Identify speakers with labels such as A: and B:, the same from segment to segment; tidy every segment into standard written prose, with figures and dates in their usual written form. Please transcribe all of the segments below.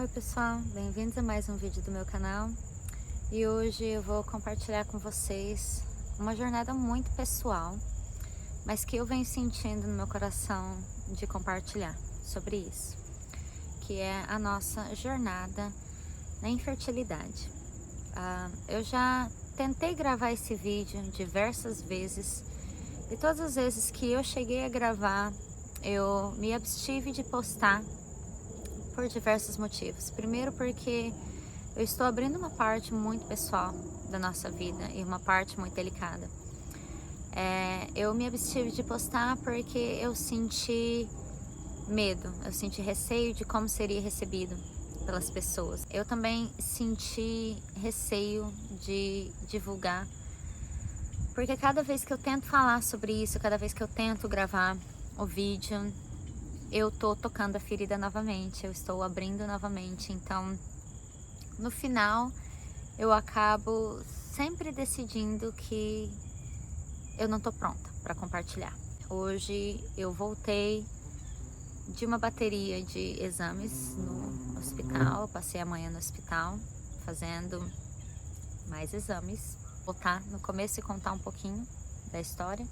A: Oi pessoal, bem-vindos a mais um vídeo do meu canal. E hoje eu vou compartilhar com vocês uma jornada muito pessoal, mas que eu venho sentindo no meu coração de compartilhar sobre isso, que é a nossa jornada na infertilidade. Eu já tentei gravar esse vídeo diversas vezes e todas as vezes que eu cheguei a gravar, eu me abstive de postar por diversos motivos. Primeiro porque eu estou abrindo uma parte muito pessoal da nossa vida e uma parte muito delicada. Eu me abstive de postar porque eu senti medo, eu senti receio de como seria recebido pelas pessoas. Eu também senti receio de divulgar, porque cada vez que eu tento falar sobre isso, cada vez que eu tento gravar o vídeo, eu tô tocando a ferida novamente, eu estou abrindo novamente. Então, no final, eu acabo sempre decidindo que eu não tô pronta para compartilhar. Hoje eu voltei de uma bateria de exames no hospital, eu passei a manhã no hospital fazendo mais exames. Vou voltar no começo e contar um pouquinho da história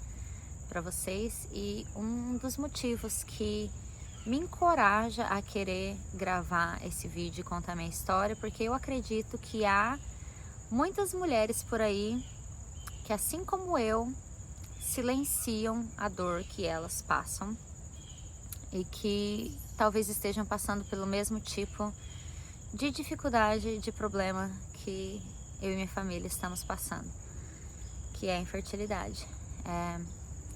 A: para vocês, e um dos motivos que me encoraja a querer gravar esse vídeo e contar minha história, porque eu acredito que há muitas mulheres por aí que, assim como eu, silenciam a dor que elas passam e que talvez estejam passando pelo mesmo tipo de dificuldade, de problema que eu e minha família estamos passando, que é a infertilidade.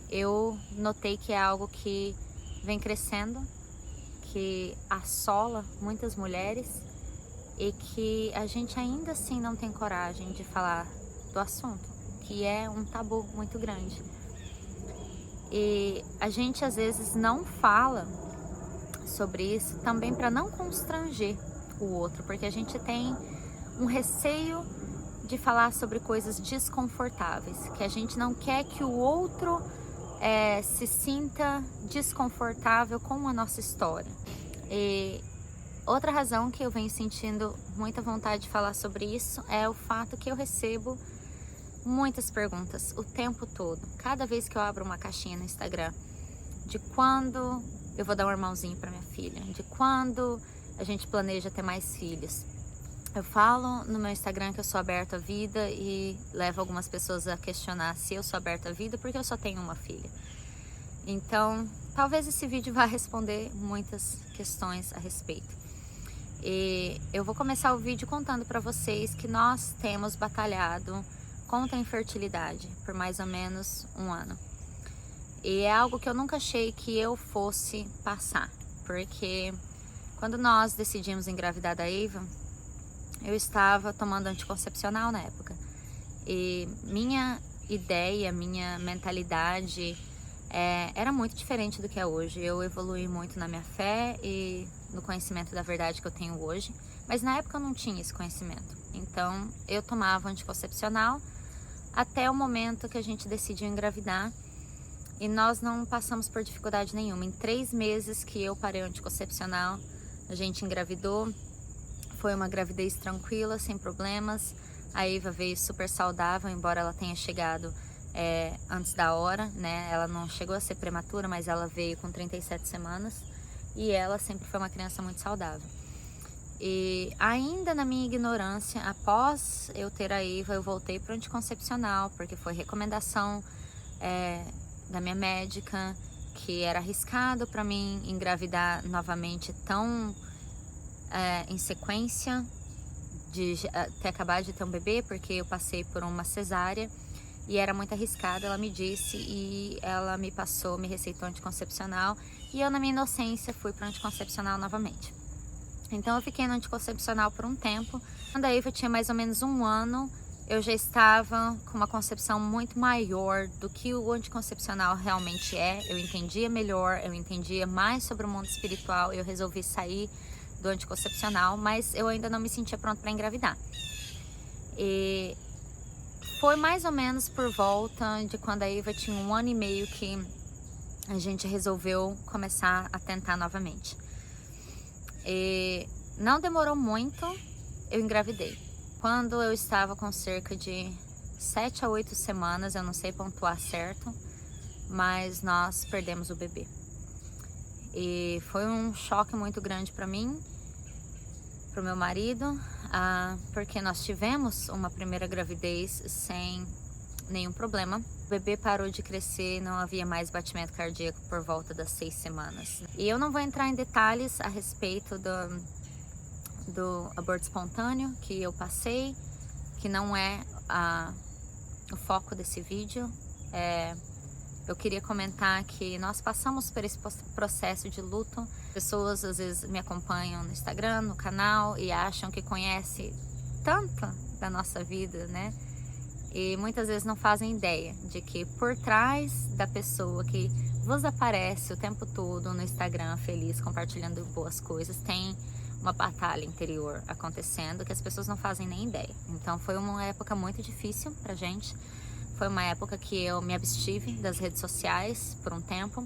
A: Eu notei que é algo que vem crescendo, que assola muitas mulheres e que a gente ainda assim não tem coragem de falar do assunto, que é um tabu muito grande. E a gente às vezes não fala sobre isso também para não constranger o outro, porque a gente tem um receio de falar sobre coisas desconfortáveis, que a gente não quer que o outro se sinta desconfortável com a nossa história. E outra razão que eu venho sentindo muita vontade de falar sobre isso é o fato que eu recebo muitas perguntas o tempo todo, cada vez que eu abro uma caixinha no Instagram, de quando eu vou dar um irmãozinho para minha filha, de quando a gente planeja ter mais filhos. Eu falo no meu Instagram que eu sou aberta à vida e levo algumas pessoas a questionar se eu sou aberta à vida porque eu só tenho uma filha. Então, talvez esse vídeo vá responder muitas questões a respeito. E eu vou começar o vídeo contando para vocês que nós temos batalhado contra a infertilidade por mais ou menos um ano. E é algo que eu nunca achei que eu fosse passar, porque quando nós decidimos engravidar da Eva, eu estava tomando anticoncepcional na época. E minha ideia, minha mentalidade era muito diferente do que é hoje. Eu evolui muito na minha fé e no conhecimento da verdade que eu tenho hoje, mas na época eu não tinha esse conhecimento. Então eu tomava anticoncepcional até o momento que a gente decidiu engravidar, e nós não passamos por dificuldade nenhuma. Em 3 meses que eu parei o anticoncepcional, a gente engravidou. Foi uma gravidez tranquila, sem problemas. A Eva veio super saudável, embora ela tenha chegado antes da hora, né? Ela não chegou a ser prematura, mas ela veio com 37 semanas. E ela sempre foi uma criança muito saudável. E ainda na minha ignorância, após eu ter a Eva, eu voltei para o anticoncepcional, porque foi recomendação da minha médica, que era arriscado para mim engravidar novamente tão em sequência de ter acabado de ter um bebê, porque eu passei por uma cesárea e era muito arriscado, ela me disse, e ela me passou, me receitou anticoncepcional, e eu, na minha inocência, fui para o anticoncepcional novamente. Então eu fiquei no anticoncepcional por um tempo. Quando a Eva tinha mais ou menos um ano, eu já estava com uma concepção muito maior do que o anticoncepcional realmente é. Eu entendia melhor, eu entendia mais sobre o mundo espiritual, eu resolvi sair do anticoncepcional, mas eu ainda não me sentia pronta para engravidar. E foi mais ou menos por volta de quando a Eva tinha 1 ano e meio que a gente resolveu começar a tentar novamente. E Não demorou muito, eu engravidei. Quando eu estava com cerca de 7 a 8 semanas, eu não sei pontuar certo, mas nós perdemos o bebê. E foi um choque muito grande para mim, para o meu marido, porque nós tivemos uma primeira gravidez sem nenhum problema. O bebê parou de crescer, não havia mais batimento cardíaco por volta das 6 semanas. E eu não vou entrar em detalhes a respeito do aborto espontâneo que eu passei, que não é o foco desse vídeo. Eu queria comentar que nós passamos por esse processo de luto. Pessoas às vezes me acompanham no Instagram, no canal, e acham que conhecem tanto da nossa vida, né? E muitas vezes não fazem ideia de que por trás da pessoa que vos aparece o tempo todo no Instagram feliz, compartilhando boas coisas, tem uma batalha interior acontecendo que as pessoas não fazem nem ideia. Então foi uma época muito difícil pra gente. Foi uma época que eu me abstive das redes sociais por um tempo.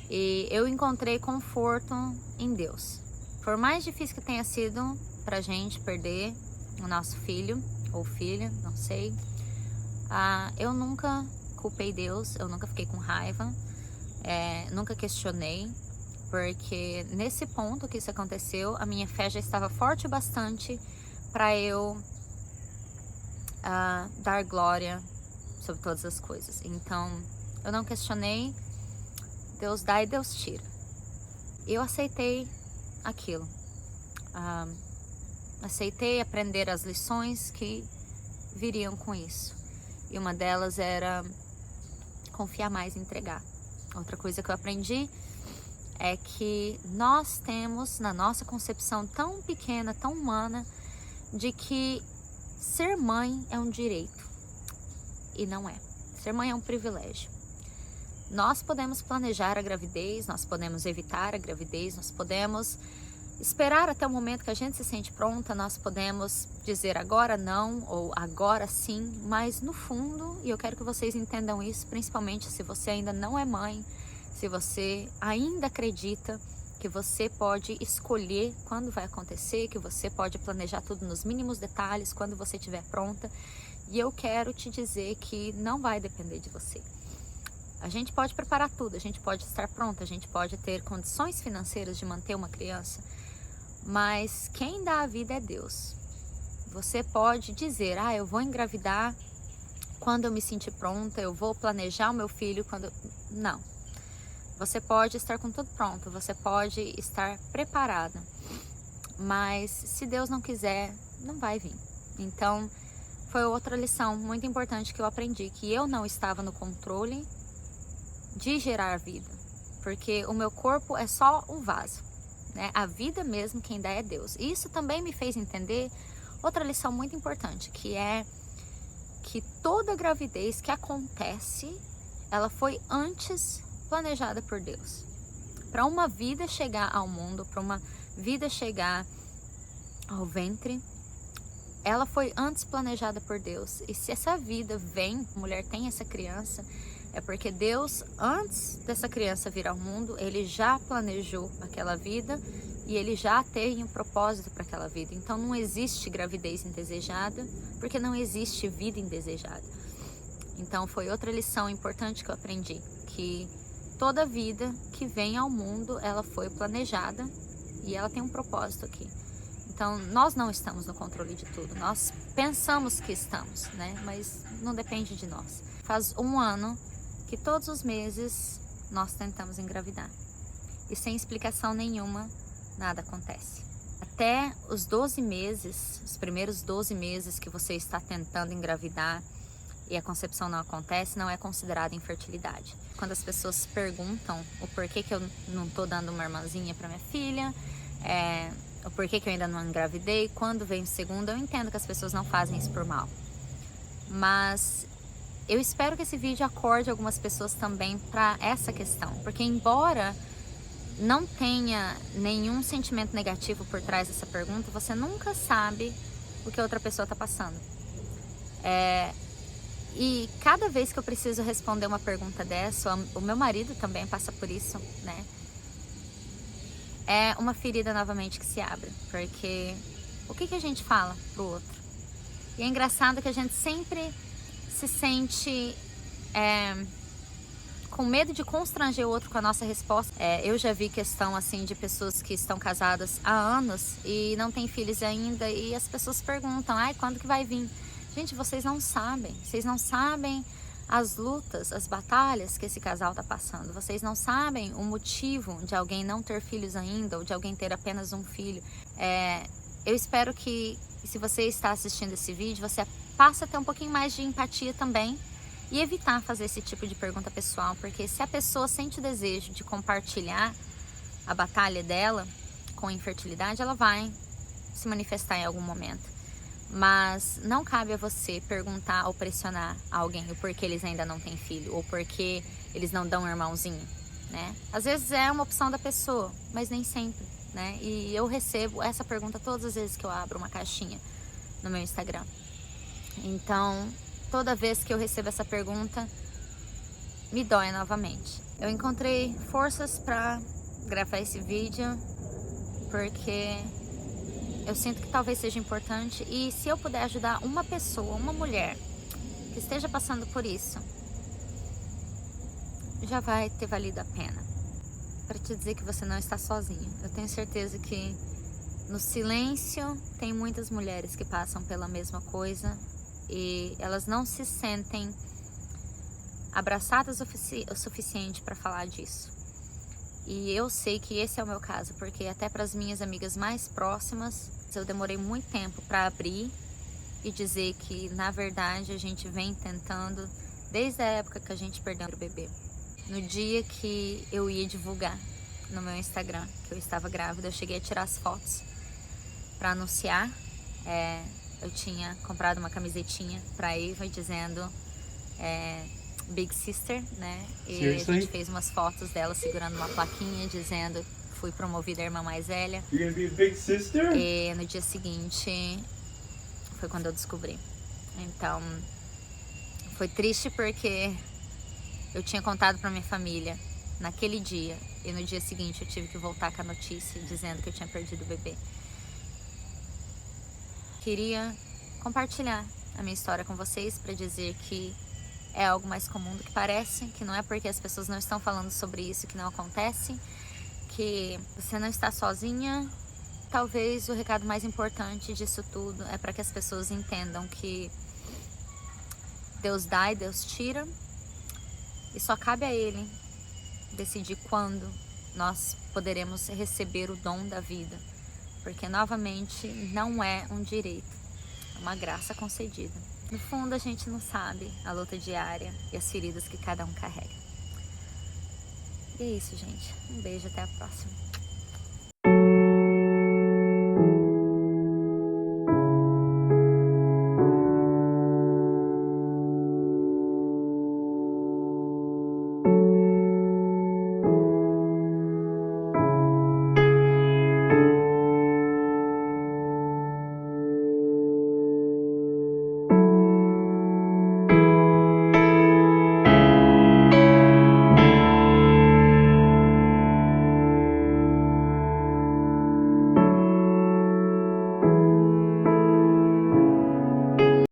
A: E eu encontrei conforto em Deus. Por mais difícil que tenha sido pra gente perder o nosso filho ou filha, não sei, eu nunca culpei Deus, eu nunca fiquei com raiva, nunca questionei, porque nesse ponto que isso aconteceu, a minha fé já estava forte o bastante para eu dar glória sobre todas as coisas. Então eu não questionei, Deus dá e Deus tira. Eu aceitei aquilo, aceitei aprender as lições que viriam com isso, e uma delas era confiar mais e entregar. Outra coisa que eu aprendi é que nós temos na nossa concepção tão pequena, tão humana, de que ser mãe é um direito, e não é. Ser mãe é um privilégio. Nós podemos planejar a gravidez, nós podemos evitar a gravidez, nós podemos esperar até o momento que a gente se sente pronta, nós podemos dizer agora não ou agora sim, mas no fundo, e eu quero que vocês entendam isso, principalmente se você ainda não é mãe, se você ainda acredita que você pode escolher quando vai acontecer, que você pode planejar tudo nos mínimos detalhes quando você estiver pronta, e eu quero te dizer que não vai depender de você. A gente pode preparar tudo, a gente pode estar pronta, a gente pode ter condições financeiras de manter uma criança, mas quem dá a vida é Deus. Você pode dizer, eu vou engravidar quando eu me sentir pronta, eu vou planejar o meu filho quando... Não. Você pode estar com tudo pronto, você pode estar preparada, mas se Deus não quiser, não vai vir. Então, foi outra lição muito importante que eu aprendi, que eu não estava no controle de gerar vida, porque o meu corpo é só um vaso, né? A vida mesmo quem dá é Deus. E isso também me fez entender outra lição muito importante, que é que toda gravidez que acontece, ela foi antes planejada por Deus. Para uma vida chegar ao mundo, para uma vida chegar ao ventre, ela foi antes planejada por Deus. E se essa vida vem, a mulher tem essa criança, é porque Deus, antes dessa criança vir ao mundo, Ele já planejou aquela vida e Ele já tem um propósito para aquela vida. Então não existe gravidez indesejada, porque não existe vida indesejada. Então foi outra lição importante que eu aprendi, que toda vida que vem ao mundo, ela foi planejada e ela tem um propósito aqui. Então nós não estamos no controle de tudo, nós pensamos que estamos, né? Mas não depende de nós. Faz um ano que todos os meses nós tentamos engravidar e sem explicação nenhuma nada acontece. Até os 12 meses, os primeiros 12 meses que você está tentando engravidar e a concepção não acontece, não é considerada infertilidade. Quando as pessoas perguntam o porquê que eu não estou dando uma irmãzinha para minha filha, o porquê que eu ainda não engravidei, quando vem o segundo, eu entendo que as pessoas não fazem isso por mal, mas eu espero que esse vídeo acorde algumas pessoas também para essa questão, porque embora não tenha nenhum sentimento negativo por trás dessa pergunta, você nunca sabe o que a outra pessoa está passando. E cada vez que eu preciso responder uma pergunta dessa, o meu marido também passa por isso, né? é uma ferida novamente que se abre, porque o que a gente fala pro outro? E é engraçado que a gente sempre se sente com medo de constranger o outro com a nossa resposta. Eu já vi questão assim de pessoas que estão casadas há anos e não têm filhos ainda, e as pessoas perguntam, ai, quando que vai vir? Gente, vocês não sabem as lutas, as batalhas que esse casal tá passando. Vocês não sabem o motivo de alguém não ter filhos ainda, ou de alguém ter apenas um filho. Eu espero que, se você está assistindo esse vídeo, você passe a ter um pouquinho mais de empatia também e evitar fazer esse tipo de pergunta pessoal, porque se a pessoa sente o desejo de compartilhar a batalha dela com a infertilidade, ela vai se manifestar em algum momento. Mas não cabe a você perguntar ou pressionar alguém o porquê eles ainda não têm filho, ou porquê eles não dão um irmãozinho, né? Às vezes é uma opção da pessoa, mas nem sempre, né? E eu recebo essa pergunta todas as vezes que eu abro uma caixinha no meu Instagram. Então, toda vez que eu recebo essa pergunta, me dói novamente. Eu encontrei forças para gravar esse vídeo, porque eu sinto que talvez seja importante, e se eu puder ajudar uma pessoa, uma mulher que esteja passando por isso, já vai ter valido a pena. Para te dizer que você não está sozinha. Eu tenho certeza que no silêncio tem muitas mulheres que passam pela mesma coisa e elas não se sentem abraçadas o suficiente para falar disso. E eu sei que esse é o meu caso, porque até para as minhas amigas mais próximas, eu demorei muito tempo para abrir e dizer que, na verdade, a gente vem tentando desde a época que a gente perdeu o bebê. No dia que eu ia divulgar no meu Instagram que eu estava grávida, eu cheguei a tirar as fotos para anunciar. Eu tinha comprado uma camisetinha para Eva dizendo Big Sister, né? E
B: Seriously?
A: a gente fez umas fotos dela segurando uma plaquinha dizendo fui promovida a irmã mais velha.
B: You're gonna be a big sister?
A: E no dia seguinte foi quando eu descobri. Então foi triste porque eu tinha contado para minha família naquele dia e no dia seguinte eu tive que voltar com a notícia dizendo que eu tinha perdido o bebê. Queria compartilhar a minha história com vocês para dizer que é algo mais comum do que parece, que não é porque as pessoas não estão falando sobre isso que não acontece, que você não está sozinha. Talvez o recado mais importante disso tudo é para que as pessoas entendam que Deus dá e Deus tira, e só cabe a Ele decidir quando nós poderemos receber o dom da vida, porque novamente não é um direito, é uma graça concedida. No fundo a gente não sabe a luta diária e as feridas que cada um carrega. E é isso, gente. Um beijo, até a próxima.